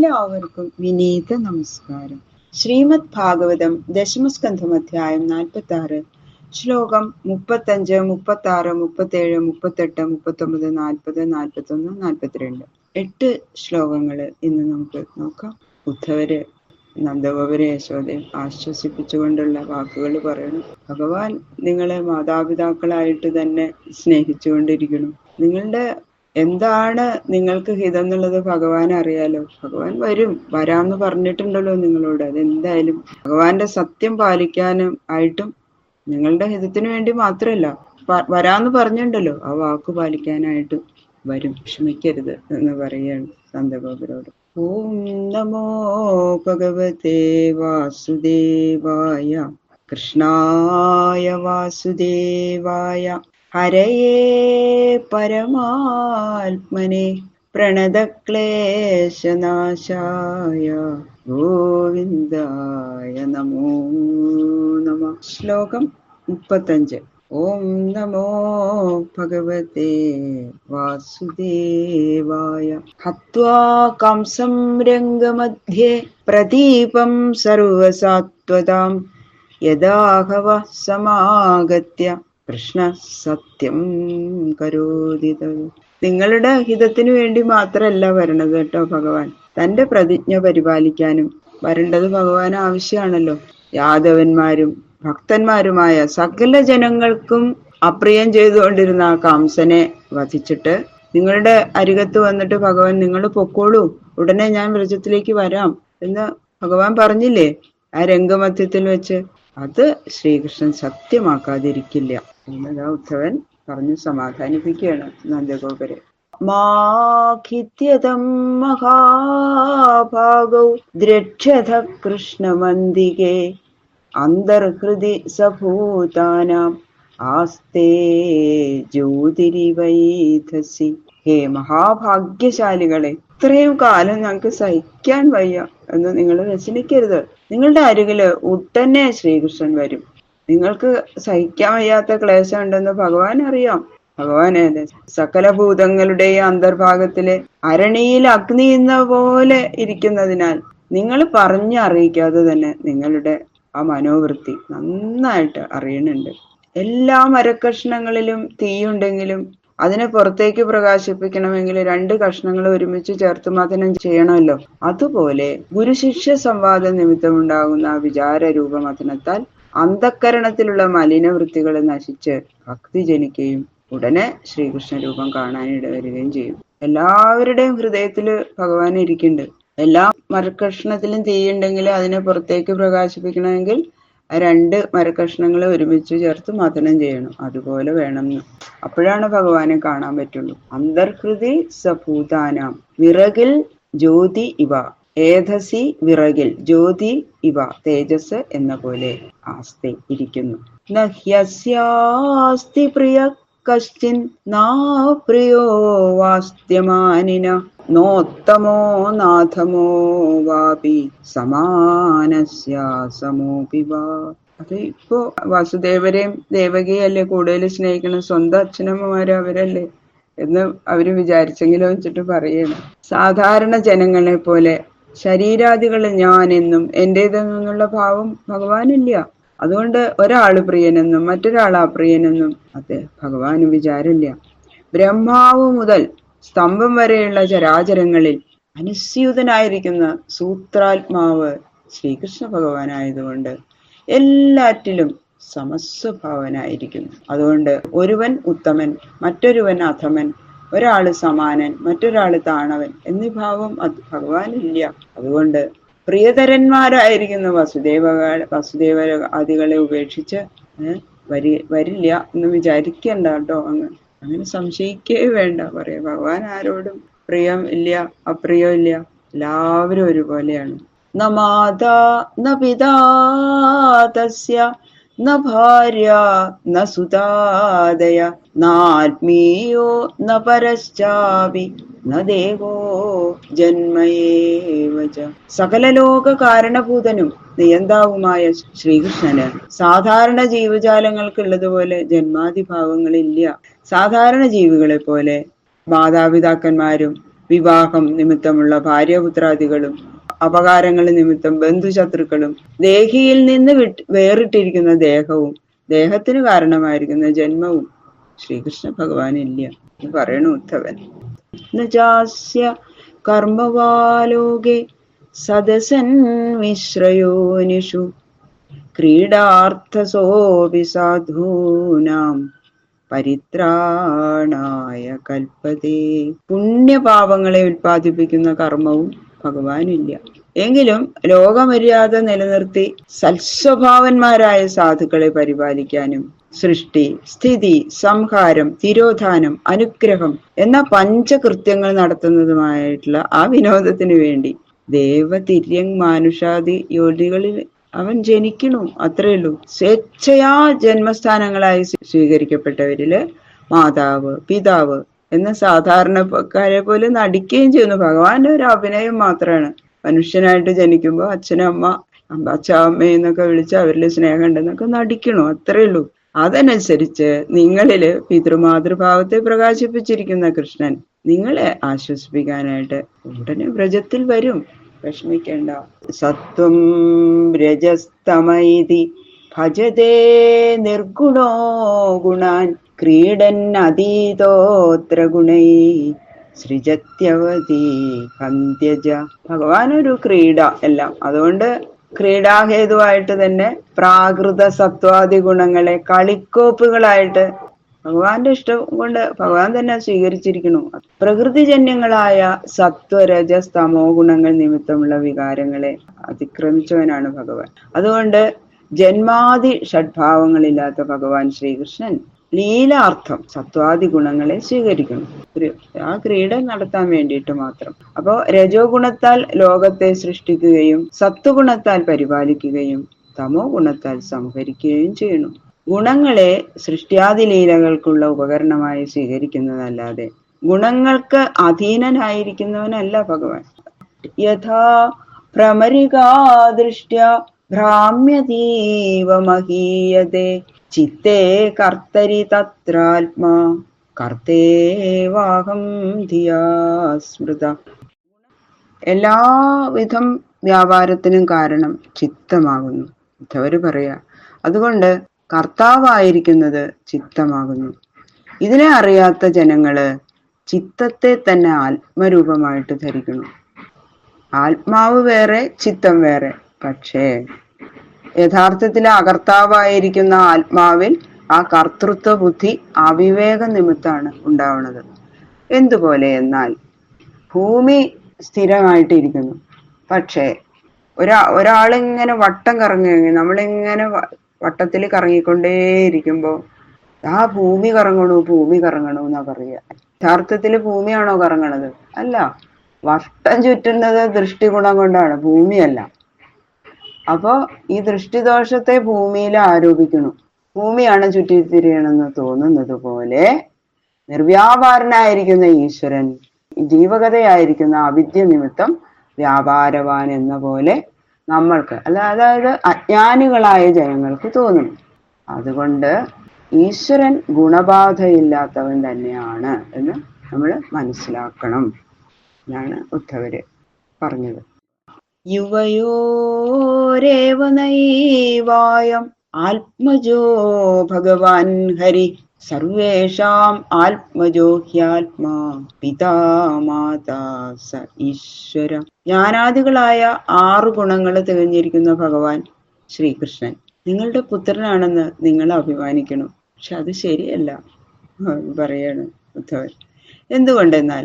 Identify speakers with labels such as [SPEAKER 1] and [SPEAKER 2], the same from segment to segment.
[SPEAKER 1] എല്ലാവർക്കും വിനീത നമസ്കാരം. ശ്രീമദ് ഭാഗവതം ദശമസ്കന്ധം അധ്യായം 46 ശ്ലോകം 35, 36, 37, 38, 39, 40, 41, 42 8 ശ്ലോകങ്ങൾ ഇന്ന് നമുക്ക് നോക്കാം. ഉദ്ധവര് നന്ദഗോപരെ യശോദയും ആശ്വസിപ്പിച്ചുകൊണ്ടുള്ള വാക്കുകൾ പറയണം. ഭഗവാൻ നിങ്ങളെ മാതാപിതാക്കളായിട്ട് തന്നെ സ്നേഹിച്ചുകൊണ്ടിരിക്കണം. നിങ്ങളുടെ എന്താണ് നിങ്ങൾക്ക് ഹിതം എന്നുള്ളത് ഭഗവാൻ അറിയാലോ. ഭഗവാൻ വരാന്ന് പറഞ്ഞിട്ടുണ്ടല്ലോ നിങ്ങളോട്. അതെന്തായാലും ഭഗവാന്റെ സത്യം പാലിക്കാനും ആയിട്ടും നിങ്ങളുടെ ഹിതത്തിന് വേണ്ടി മാത്രമല്ല, വരാന്ന് പറഞ്ഞിട്ടുണ്ടല്ലോ, ആ വാക്ക് പാലിക്കാനായിട്ട് വരും. ക്ഷമിക്കരുത് എന്ന് പറയുകയാണ് നന്ദഗോപരോട്. ഓം നമോ ഭഗവതേ വാസുദേവായ കൃഷ്ണായ വാസുദേവായ ഹരയേ പരമാത്മനെ പ്രണതക്ലേശനാശായ ഗോവിന്ദായ നമോ നമഃ. ശ്ലോകം 35. ഓം നമോ ഭഗവതേ വാസുദേവായ ഹത്വാ കംസം രംഗമധ്യേ പ്രദീപം സർവസാത്വതാം യദാഹവ സമാഗത്യ കൃഷ്ണ സത്യം കരോതിത. നിങ്ങളുടെ ഹിതത്തിനു വേണ്ടി മാത്രമല്ല വരണത് കേട്ടോ ഭഗവാൻ. തന്റെ പ്രതിജ്ഞ പരിപാലിക്കാനും വരേണ്ടത് ഭഗവാൻ ആവശ്യമാണല്ലോ. യാദവന്മാരും ഭക്തന്മാരുമായ സകല ജനങ്ങൾക്കും അപ്രിയം ചെയ്തുകൊണ്ടിരുന്ന ആ കംസനെ വധിച്ചിട്ട് നിങ്ങളുടെ അരികത്ത് വന്നിട്ട് ഭഗവാൻ നിങ്ങൾ പൊക്കോളൂ, ഉടനെ ഞാൻ വ്രജത്തിലേക്ക് വരാം എന്ന് ഭഗവാൻ പറഞ്ഞില്ലേ ആ രംഗമധ്യത്തിൽ വെച്ച്. അത് ശ്രീകൃഷ്ണൻ സത്യമാക്കാതിരിക്കില്ല എന്നതാ ഉദ്ധവൻ പറഞ്ഞു സമാധാനിപ്പിക്കുകയാണ് നന്ദഗോപരെ. മാഖിത്യതം മഹാഭാഗൗ ദ്രക്ഷ്യത കൃഷ്ണമന്ദികേ അന്തർഹൃദി സഭൂതാനാം ആസ്തേ ജ്യോതിരിവൈധസി. ഹേ മഹാഭാഗ്യശാലികളെ, ഇത്രയും കാലം ഞങ്ങൾക്ക് സഹിക്കാൻ വയ്യ എന്ന് നിങ്ങൾ വ്യസനിക്കരുത്. നിങ്ങളുടെ അരികില് ഉടനെ ശ്രീകൃഷ്ണൻ വരും. നിങ്ങൾക്ക് സഹിക്കാൻ വയ്യാത്ത ക്ലേശം ഉണ്ടെന്ന് ഭഗവാൻ അറിയാം. ഭഗവാന് സകല ഭൂതങ്ങളുടെയും അന്തർഭാഗത്തിലെ അരണിയിൽ അഗ്നി എന്ന പോലെ ഇരിക്കുന്നതിനാൽ നിങ്ങൾ പറഞ്ഞറിയിക്കാതെ തന്നെ നിങ്ങളുടെ ആ മനോവൃത്തി നന്നായിട്ട് അറിയണുണ്ട്. എല്ലാ മരക്കഷ്ണങ്ങളിലും തീയുണ്ടെങ്കിലും അതിനെ പുറത്തേക്ക് പ്രകാശിപ്പിക്കണമെങ്കിൽ 2 കഷ്ണങ്ങൾ ഒരുമിച്ച് ചേർത്ത് മഥനം ചെയ്യണമല്ലോ. അതുപോലെ ഗുരുശിഷ്യ സംവാദ നിമിത്തമുണ്ടാകുന്ന വിചാര രൂപമഥനത്താൽ അന്ധക്കരണത്തിലുള്ള മലിനവൃത്തികൾ നശിച്ച് ഭക്തി ജനിക്കുകയും ഉടനെ ശ്രീകൃഷ്ണ രൂപം കാണാൻ ഇടവരികയും ചെയ്യും. എല്ലാവരുടെയും ഹൃദയത്തില് ഭഗവാൻ ഇരിക്കുന്നുണ്ട്. എല്ലാ മരക്കഷ്ണത്തിലും തീയുണ്ടെങ്കിൽ അതിനെ പുറത്തേക്ക് പ്രകാശിപ്പിക്കണമെങ്കിൽ 2 മരക്കഷ്ണങ്ങൾ ഒരുമിച്ച് ചേർത്ത് മഥനം ചെയ്യണം. അതുപോലെ വേണം. അപ്പോഴാണ് ഭഗവാനെ കാണാൻ പറ്റുള്ളൂ. അന്തർഹൃതി സഭൂതാനാം വിറകിൽ ജ്യോതി ഇവ, ഏധസി വിറകിൽ ജ്യോതി ഇവ തേജസ് എന്ന പോലെ ആസ്തി ഇരിക്കുന്നു. നഹ്യസ്യാസ്തി പ്രിയ കശ്ചിൻ നാ പ്രിയോ വാസ്ത്യമാനിന നോത്തമോ നാഥമോ വാപി സമാനസ്യാസമോപി വാ. അത് ഇപ്പോ വാസുദേവരെയും ദേവകിയല്ലേ കൂടുതൽ സ്നേഹിക്കണം, സ്വന്തം അച്ഛനമ്മമാര് അവരല്ലേ എന്ന് അവര് വിചാരിച്ചെങ്കിലും വെച്ചിട്ട് പറയണം. സാധാരണ ജനങ്ങളെ പോലെ ശരീരാദികൾ ഞാൻ എന്നും എന്റേതെന്നുള്ള ഭാവം ഭഗവാനില്ല. അതുകൊണ്ട് ഒരാള് പ്രിയനെന്നും മറ്റൊരാൾ അപ്രിയനെന്നും അത് ഭഗവാന് വിചാരമില്ല. ബ്രഹ്മാവ് മുതൽ സ്തംഭം വരെയുള്ള ചരാചരങ്ങളിൽ അനുസ്യൂതനായിരിക്കുന്ന സൂത്രാത്മാവ് ശ്രീകൃഷ്ണ ഭഗവാനായതുകൊണ്ട് എല്ലാറ്റിലും സമസ്വഭാവനായിരിക്കുന്നു. അതുകൊണ്ട് ഒരുവൻ ഉത്തമൻ, മറ്റൊരുവൻ അധമൻ, ഒരാള് സമാനൻ, മറ്റൊരാള് താണവൻ എന്നീ ഭാവം അത് ഭഗവാനില്ല. അതുകൊണ്ട് പ്രിയതരന്മാരായിരിക്കുന്ന വസുദേവ ആദികളെ ഉപേക്ഷിച്ച് വരില്ല എന്ന് വിചാരിക്കണ്ട കേട്ടോ. അങ്ങനെ സംശയിക്കേ വേണ്ട. പറയാ ഭഗവാൻ ആരോടും പ്രിയം ഇല്ല, അപ്രിയം ഇല്ല, എല്ലാവരും ഒരുപോലെയാണ്. ന മാതാ ന പിതാ തസ്യ ന ഭാര്യ ന സുതാദയ നാത്മീയോ ന പരശ്ചാപി ന ദേവോ ജന്മയേവ ച. സകല ലോക കാരണഭൂതനും നിയന്താവുമായ ശ്രീകൃഷ്ണന് സാധാരണ ജീവജാലങ്ങൾക്കുള്ളതുപോലെ ജന്മാതിഭാവങ്ങളില്ല. സാധാരണ ജീവികളെ പോലെ മാതാപിതാക്കന്മാരും വിവാഹം നിമിത്തമുള്ള ഭാര്യപുത്രാദികളും, അപകാരങ്ങൾ നിമിത്തം ബന്ധുശത്രുക്കളും, ദേഹിയിൽ നിന്ന് വേറിട്ടിരിക്കുന്ന ദേഹവും, ദേഹത്തിന് കാരണമായിരിക്കുന്ന ജന്മവും ശ്രീകൃഷ്ണ ഭഗവാനില്ല എന്ന് പറയണു ഉദ്ധവൻ. നചാസ്യ കർമ്മവാലോകെ സദസൻ മിശ്രയോനിഷു ക്രീഡാർത്ഥസോപി സാധൂനാം പരിത്രാണായ കൽപ്പതേ. പുണ്യപാപങ്ങളെ ഉൽപ്പാദിപ്പിക്കുന്ന കർമ്മവും ഭഗവാനില്ല. എങ്കിലും ലോകമര്യാദ നിലനിർത്തി സൽസ്വഭാവന്മാരായ സാധുക്കളെ പരിപാലിക്കാനും സൃഷ്ടി, സ്ഥിതി, സംഹാരം, തിരോധാനം, അനുഗ്രഹം എന്ന പഞ്ചകൃത്യങ്ങൾ നടത്തുന്നതുമായിട്ടുള്ള ആ വിനോദത്തിന് വേണ്ടി ദേവതിര്യങ് മാനുഷാദി യോനികളിൽ അവൻ ജനിക്കണു, അത്രയുള്ളൂ. സ്വേച്ഛയാ ജന്മസ്ഥാനങ്ങളായി സ്വീകരിക്കപ്പെട്ടവരില് മാതാവ്, പിതാവ് എന്ന സാധാരണക്കാരെ പോലെ നടിക്കുകയും ചെയ്യുന്നു. ഭഗവാന്റെ ഒരു അഭിനയം മാത്രമാണ്. മനുഷ്യനായിട്ട് ജനിക്കുമ്പോൾ അച്ഛനും അമ്മ, അച്ഛ അമ്മ എന്നൊക്കെ വിളിച്ച് അവരിൽ സ്നേഹം ഉണ്ടെന്നൊക്കെ നടിക്കണു, അത്രയുള്ളൂ. അതനുസരിച്ച് നിങ്ങളില് പിതൃമാതൃഭാവത്തെ പ്രകാശിപ്പിച്ചിരിക്കുന്ന കൃഷ്ണൻ നിങ്ങളെ ആശ്വസിപ്പിക്കാനായിട്ട് ഉടനെ വ്രജത്തിൽ വരും, വിഷമിക്കേണ്ട. സത്വം രജസ്തമൈതി ഭജതേ നിർഗുണോ ഗുണാൻ ക്രീഡൻ അതീതോത്ര ഗുണൈ സൃജത്യവതി ഹന്ത്യജ. ഭഗവാൻ ഒരു ക്രീഡ എല്ലാം. അതുകൊണ്ട് ക്രീഡാഹേതുവായിട്ട് തന്നെ പ്രാകൃത സത്വാദി ഗുണങ്ങളെ കളിക്കോപ്പുകളായിട്ട് ഭഗവാന്റെ ഇഷ്ടം കൊണ്ട് ഭഗവാൻ തന്നെ സ്വീകരിച്ചിരിക്കുന്നു. പ്രകൃതിജന്യങ്ങളായ സത്വരജസ് തമോ ഗുണങ്ങൾ നിമിത്തമുള്ള വികാരങ്ങളെ അതിക്രമിച്ചവനാണ് ഭഗവാൻ. അതുകൊണ്ട് ജന്മാദി ഷഡ്ഭാവങ്ങളില്ലാത്ത ഭഗവാൻ ശ്രീകൃഷ്ണൻ ലീലാർത്ഥം സത്വാദി ഗുണങ്ങളെ സ്വീകരിക്കുന്നു, ആ ക്രീഡ നടത്താൻ വേണ്ടിയിട്ട് മാത്രം. അപ്പോ രജോ ഗുണത്താൽ ലോകത്തെ സൃഷ്ടിക്കുകയും സത്വഗുണത്താൽ പരിപാലിക്കുകയും തമോ ഗുണത്താൽ സംഹരിക്കുകയും ചെയ്യുന്നു. ഗുണങ്ങളെ സൃഷ്ടിയാദി ലീലകൾക്കുള്ള ഉപകരണമായി സ്വീകരിക്കുന്നതല്ലാതെ ഗുണങ്ങൾക്ക് അധീനനായിരിക്കുന്നവനല്ല ഭഗവാൻ. യഥാ ഭ്രമരികാ ദൃഷ്ട്യാ ഭ്രാമ്യതീവ മഹീയതേ ചിത്തേ കർത്തരി തത്രാത്മാ കർത്തേവാഹം ധിയാ സ്മൃത. എല്ലാവിധം വ്യാപാരത്തിനും കാരണം ചിത്തമാകുന്നു ഇതവര് പറയാ. അതുകൊണ്ട് കർത്താവായിരിക്കുന്നത് ചിത്തമാകുന്നു. ഇതിനെ അറിയാത്ത ജനങ്ങള് ചിത്തത്തെ തന്നെ ആത്മരൂപമായിട്ട് ധരിക്കുന്നു. ആത്മാവ് വേറെ, ചിത്തം വേറെ. പക്ഷേ യഥാർത്ഥത്തിൽ അകർത്താവായിരിക്കുന്ന ആത്മാവിൽ ആ കർത്തൃത്വ ബുദ്ധി അവിവേക നിമിത്താണ് ഉണ്ടാവുന്നത്. എന്തുപോലെ എന്നാൽ ഭൂമി സ്ഥിരമായിട്ടിരിക്കുന്നു, പക്ഷേ ഒരാളിങ്ങനെ വട്ടം കറങ്ങി, നമ്മളിങ്ങനെ വട്ടത്തിൽ കറങ്ങിക്കൊണ്ടേയിരിക്കുമ്പോ ആ ഭൂമി കറങ്ങണു എന്നാ പറയുക. യഥാർത്ഥത്തിൽ ഭൂമിയാണോ കറങ്ങണത്? അല്ല, വട്ടം ചുറ്റുന്നത് ദൃഷ്ടിഗുണം കൊണ്ടാണ്, ഭൂമിയല്ല. അപ്പോ ഈ ദൃഷ്ടിദോഷത്തെ ഭൂമിയിൽ ആരോപിക്കുന്നു. ഭൂമിയാണ് ചുറ്റിത്തിരിയണമെന്ന് തോന്നുന്നത് പോലെ നിർവ്യാപാരനായിരിക്കുന്ന ഈശ്വരൻ ജീവകഥയായിരിക്കുന്ന അവിദ്യ നിമിത്തം വ്യാപാരവാൻ എന്ന പോലെ നമ്മൾക്ക്, അതായത് അജ്ഞാനികളായ ജനങ്ങൾക്ക് തോന്നുന്നു. അതുകൊണ്ട് ഈശ്വരൻ ഗുണബാധയില്ലാത്തവൻ തന്നെയാണ് എന്ന് നമ്മൾ മനസ്സിലാക്കണം എന്നാണ് ഉദ്ധവര് പറഞ്ഞത്. യുവയോരേവ നൈവായം ആത്മജോ ഭഗവാൻ ഹരി സർവേഷാം ആത്മജോ ഹ്യാത്മാ പിതാ മാതാ സ ഈശ്വര. ജ്ഞാനാദികളായ 6 ഗുണങ്ങൾ തികഞ്ഞിരിക്കുന്ന ഭഗവാൻ ശ്രീകൃഷ്ണൻ നിങ്ങളുടെ പുത്രനാണെന്ന് നിങ്ങൾ അഭിമാനിക്കണം. പക്ഷെ അത് ശരിയല്ല പറയാണ് ഉദ്ധവൻ. എന്തുകൊണ്ടെന്നാൽ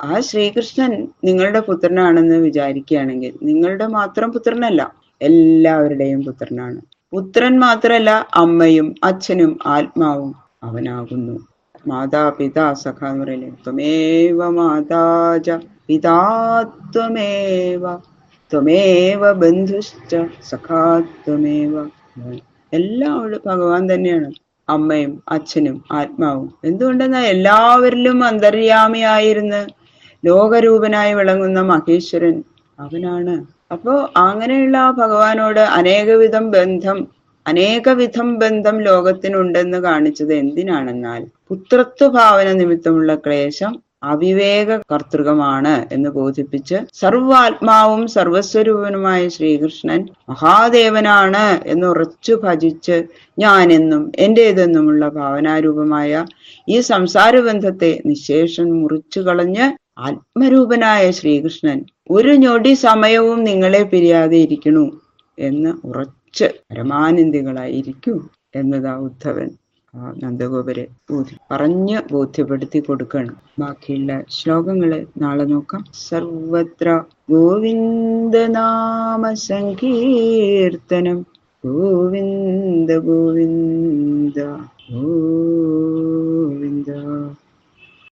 [SPEAKER 1] ആ ശ്രീകൃഷ്ണൻ നിങ്ങളുടെ പുത്രനാണെന്ന് വിചാരിക്കുകയാണെങ്കിൽ നിങ്ങളുടെ മാത്രം പുത്രനല്ല, എല്ലാവരുടെയും പുത്രനാണ്. പുത്രൻ മാത്രല്ല, അമ്മയും അച്ഛനും ആത്മാവും അവനാകുന്നു. മാതാപിതാ സഖ എന്ന് പറയില്ലേ, ത്വമേവ മാതാജ പിതാ ത്വമേവ ബന്ധുശ്ച സഖാ ത്വമേവ. എല്ലാം ഭഗവാൻ തന്നെയാണ്, അമ്മയും അച്ഛനും ആത്മാവും. എന്തുകൊണ്ടെന്നാൽ എല്ലാവരിലും അന്തര്യാമിയായിരുന്ന് ലോകരൂപനായി വിളങ്ങുന്ന മഹേശ്വരൻ അവനാണ്. അപ്പോ അങ്ങനെയുള്ള ആ ഭഗവാനോട് അനേകവിധം ബന്ധം ലോകത്തിനുണ്ടെന്ന് കാണിച്ചത് എന്തിനാണെന്നാൽ പുത്രത്വ ഭാവന നിമിത്തമുള്ള ക്ലേശം അവിവേക കർത്തൃകമാണ് എന്ന് ബോധിപ്പിച്ച് സർവാത്മാവും സർവസ്വരൂപനുമായ ശ്രീകൃഷ്ണൻ മഹാദേവനാണ് എന്ന് ഉറച്ചു ഭജിച്ച് ഞാനെന്നും എന്റേതെന്നുമുള്ള ഭാവനാരൂപമായ ഈ സംസാരബന്ധത്തെ നിശേഷം മുറിച്ചു കളഞ്ഞ് ആത്മരൂപനായ ശ്രീകൃഷ്ണൻ ഒരു ഞൊടി സമയവും നിങ്ങളെ പിരിയാതെ ഇരിക്കണു എന്ന് ഉറച്ച് പരമാനന്ദികളായിരിക്കൂ എന്നതാ ഉദ്ധവൻ നന്ദഗോപരെ പറഞ്ഞ് ബോധ്യപ്പെടുത്തി കൊടുക്കണം. ബാക്കിയുള്ള ശ്ലോകങ്ങള് നാളെ നോക്കാം. സർവത്ര ഗോവിന്ദ നാമ സങ്കീർത്തനം ഗോവിന്ദ ഗോവിന്ദ ഗോവിന്ദ.